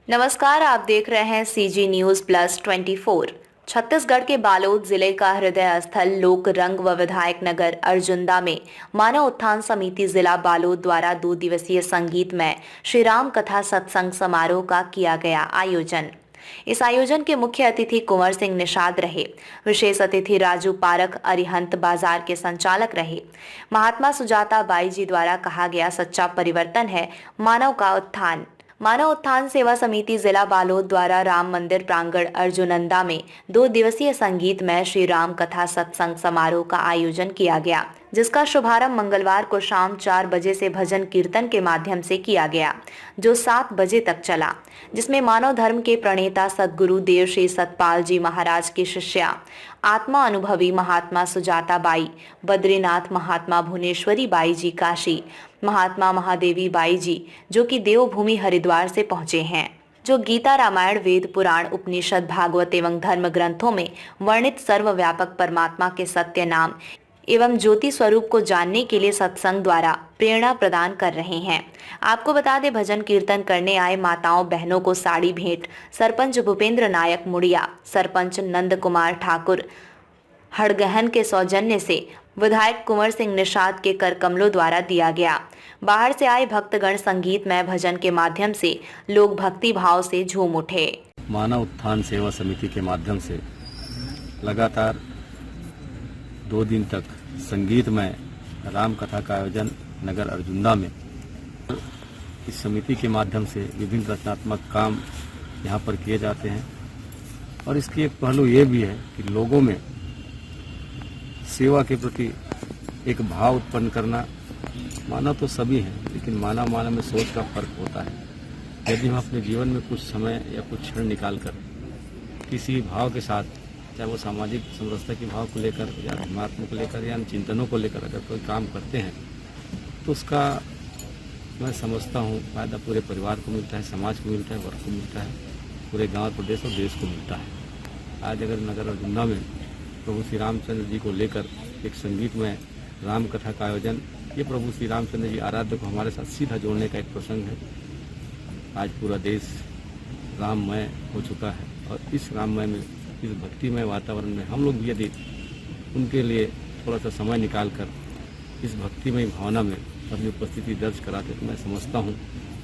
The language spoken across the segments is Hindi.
नमस्कार, आप देख रहे हैं सीजी न्यूज प्लस 24। छत्तीसगढ़ के बालोद जिले का हृदय स्थल लोक रंग व विधायक नगर अर्जुंदा में मानव उत्थान समिति जिला बालोद द्वारा 2 दिवसीय संगीतमय श्री राम कथा सत्संग समारोह का किया गया आयोजन। इस आयोजन के मुख्य अतिथि कुंवर सिंह निषाद रहे। विशेष अतिथि राजू पारक अरिहंत बाजार के संचालक रहे। महात्मा सुजाता बाई जी द्वारा कहा गया सच्चा परिवर्तन है मानव का उत्थान। मानव उत्थान सेवा समिति जिला बालोद द्वारा राम मंदिर प्रांगण अर्जुनंदा में 2 दिवसीय संगीतमय श्री राम कथा सत्संग समारोह का आयोजन किया गया, जिसका शुभारंभ मंगलवार को शाम 4 बजे से भजन कीर्तन के माध्यम से किया गया, जो 7 बजे तक चला, जिसमें मानव धर्म के प्रणेता सद्गुरु देव श्री सतपाल जी महाराज की शिष्या आत्मा अनुभवी महात्मा सुजाता बाई, बद्रीनाथ महात्मा भुवनेश्वरी बाई जी काशी, महात्मा महादेवी बाई जी जो कि देवभूमि हरिद्वार से पहुंचे हैं, जो गीता रामायण वेद पुराण उपनिषद भागवत एवं धर्म ग्रंथों में वर्णित सर्वव्यापक परमात्मा के सत्य नाम एवं ज्योति स्वरूप को जानने के लिए सत्संग द्वारा प्रेरणा प्रदान कर रहे हैं। आपको बता दें, भजन कीर्तन करने आए माताओं बहनों को साड़ी भेंट सरपंच भूपेंद्र नायक मुड़िया, सरपंच नंद कुमार ठाकुर हड़गहन के सौजन्य से विधायक कुंवर सिंह निषाद के कर कमलों द्वारा दिया गया। बाहर से आए भक्तगण संगीतमय भजन के माध्यम से लोग भक्ति भाव से झूम उठे। मानव उत्थान सेवा समिति के माध्यम से लगातार 2 दिन तक संगीतमय राम कथा का आयोजन नगर अर्जुंदा में। इस समिति के माध्यम से विभिन्न रचनात्मक काम यहाँ पर किए जाते हैं और इसकी एक पहलू ये भी है कि लोगों में सेवा के प्रति एक भाव उत्पन्न करना। मानव तो सभी हैं, लेकिन मानव में सोच का फर्क होता है। यदि हम अपने जीवन में कुछ समय या कुछ क्षण निकालकर किसी भाव के साथ, चाहे वो सामाजिक समरसता के भाव को लेकर या धर्मात्मक को लेकर या चिंतनों को लेकर अगर कोई काम करते हैं, तो उसका मैं समझता हूँ फायदा पूरे परिवार को मिलता है, समाज को मिलता है, वर्ग को मिलता है, पूरे गांव प्रदेश और देश को मिलता है। आज अगर नगर अर्जुंदा में प्रभु श्री रामचंद्र जी को लेकर एक संगीतमय राम कथा का आयोजन, ये प्रभु श्री रामचंद्र जी आराध्य को हमारे साथ सीधा जोड़ने का एक प्रसंग है। आज पूरा देश राममय हो चुका है और इस राममय में, इस भक्तिमय वातावरण में हम लोग भी यदि उनके लिए थोड़ा सा समय निकालकर इस भक्तिमय भावना में अपनी उपस्थिति दर्ज कराते, तो मैं समझता हूँ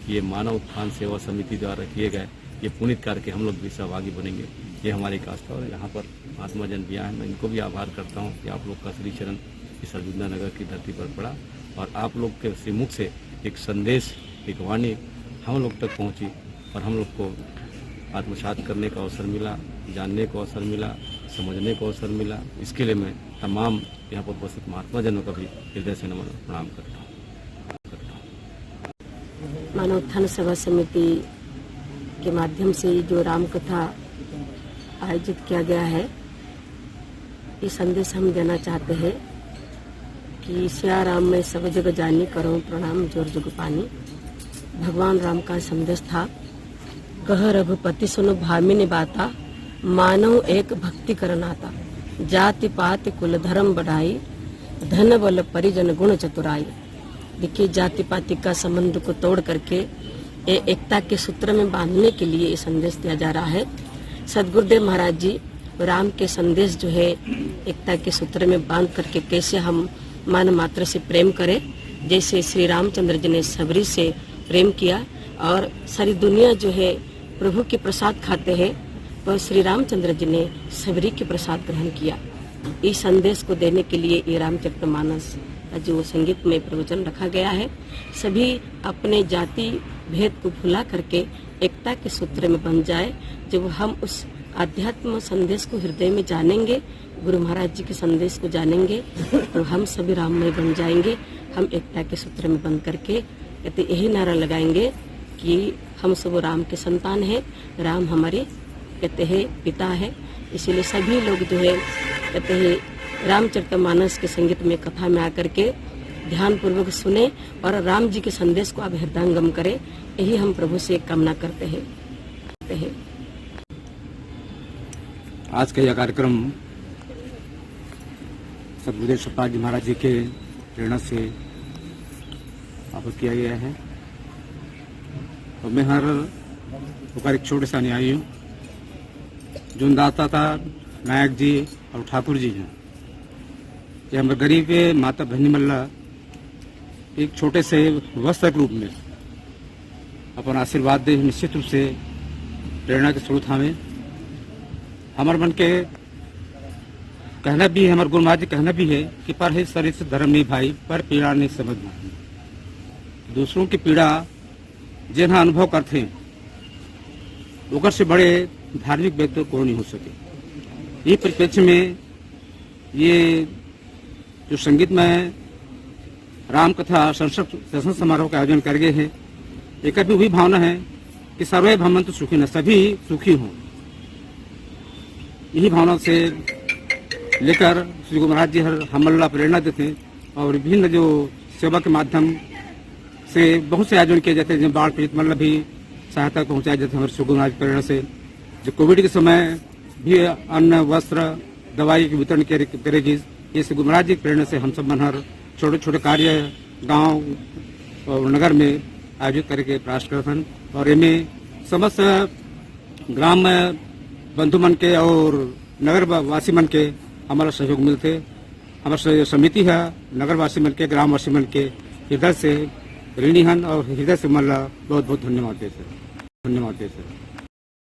कि ये मानव उत्थान सेवा समिति द्वारा किए गए ये पुनीत कार्य के हम लोग भी सहभागी बनेंगे। ये हमारी कास्ता और यहाँ पर महात्मा जन भी आए, मैं इनको भी आभार करता हूँ कि आप लोग का श्री चरण इस अर्जुंदा नगर की धरती पर पड़ा और आप लोग के श्रीमुख से एक संदेश, एक वाणी हम लोग तक पहुँची और हम लोग को आत्मसात करने का अवसर मिला, जानने को अवसर मिला, समझने को अवसर मिला। इसके लिए मैं तमाम यहाँ पर उपस्थित महात्मा जनों का भी हृदय से नमन प्रणाम करता हूँ। मानव उत्थान सेवा समिति के माध्यम से जो राम कथा आयोजित किया गया है, ये संदेश हम देना चाहते हैं कि सिया राम में सब जग जानी, करो प्रणाम जोर जुग पानी। भगवान राम का संदेश था, कह रघुपति सुनो भामिनी बाता, मानव एक भक्ति करनाता। जाति पात कुल धर्म बढ़ाई, धन बल परिजन गुण चतुराई। देखिए, जाति पाति का संबंध को तोड़ करके एकता के सूत्र में बांधने के लिए ये संदेश दिया जा रहा है। सदगुरुदेव महाराज जी राम के संदेश जो है एकता के सूत्र में बांध करके कैसे हम मानव मात्र से प्रेम करें, जैसे श्री रामचंद्र जी ने सबरी से प्रेम किया और सारी दुनिया जो है प्रभु के प्रसाद खाते हैं, तो श्री रामचंद्र जी ने सबरी के प्रसाद ग्रहण किया। इस संदेश को देने के लिए ये रामचरितमानस का जो संगीत में प्रवचन रखा गया है, सभी अपने जाति भेद को भुला करके एकता के सूत्र में बन जाए। जब हम उस आध्यात्म संदेश को हृदय में जानेंगे, गुरु महाराज जी के संदेश को जानेंगे, तो हम सभी राममय बन जाएंगे। हम एकता के सूत्र में बंद करके कहते यही नारा लगाएंगे कि हम सब राम के संतान हैं, राम हमारे कहते हैं पिता है। इसीलिए सभी लोग जो है कहते हैं रामचरितमानस के संगीत में कथा में आकर के ध्यान पूर्वक सुने और राम जी के संदेश को आप हृदयंगम करें, यही हम प्रभु से कामना करते हैं। आज का यह कार्यक्रम सद्गुरुदेव सतपाल जी महाराज जी के प्रेरणा से आयोजित किया गया है और मैं हर ओकर एक छोटे सा अनुयायी हूँ। जो दाता था नायक जी और ठाकुर जी हैं, ये हमारे गरीब के माता बहनी मल्ला एक छोटे से वस्त्र के रूप में अपन आशीर्वाद दे, निश्चित रूप से प्रेरणा के स्रोत हमें हमारे मन के कहना भी है, हमारे गुरु महाराज जी कहना भी है कि पर है शरीर से धर्म नहीं भाई, पर पीड़ा नहीं समझ नहीं। दूसरों की पीड़ा जिन्हें अनुभव करते हैं ओकर से बड़े धार्मिक व्यक्ति को नहीं हो सके। ये परिप्रेक्ष्य में ये जो संगीत में राम कथा संस्कृत समारोह का आयोजन कर गए हैं, एक भी वही भावना है कि सर्वे भवन्तु सुखिनः, सभी सुखी हों। यही भावना से लेकर श्री गुरु महाराज जी हर हमल्ला प्रेरणा देते हैं और विभिन्न जो सेवा के माध्यम से बहुत से आयोजन किए जाते हैं, जिनमें बाढ़ पीड़ित मल्ला भी सहायता पहुंचाई जाती है हमारे श्री गुरु महाराज प्रेरणा से। जो कोविड के समय भी अन्न वस्त्र दवाई के वितरण करेगी, ये श्री गुरु महाराज जी की प्रेरणा से हम सब मनहर छोटे छोटे कार्य गांव और नगर में आयोजित करके प्रयास करते हैं और इनमें समस्त ग्राम बंधु मन के और नगर वासी मन के हमारा सहयोग मिलते। हमारा समिति है नगरवासी मन के ग्रामवासी मन के हृदय से ऋणी हन और हृदय से मल्ला बहुत बहुत धन्यवाद देते।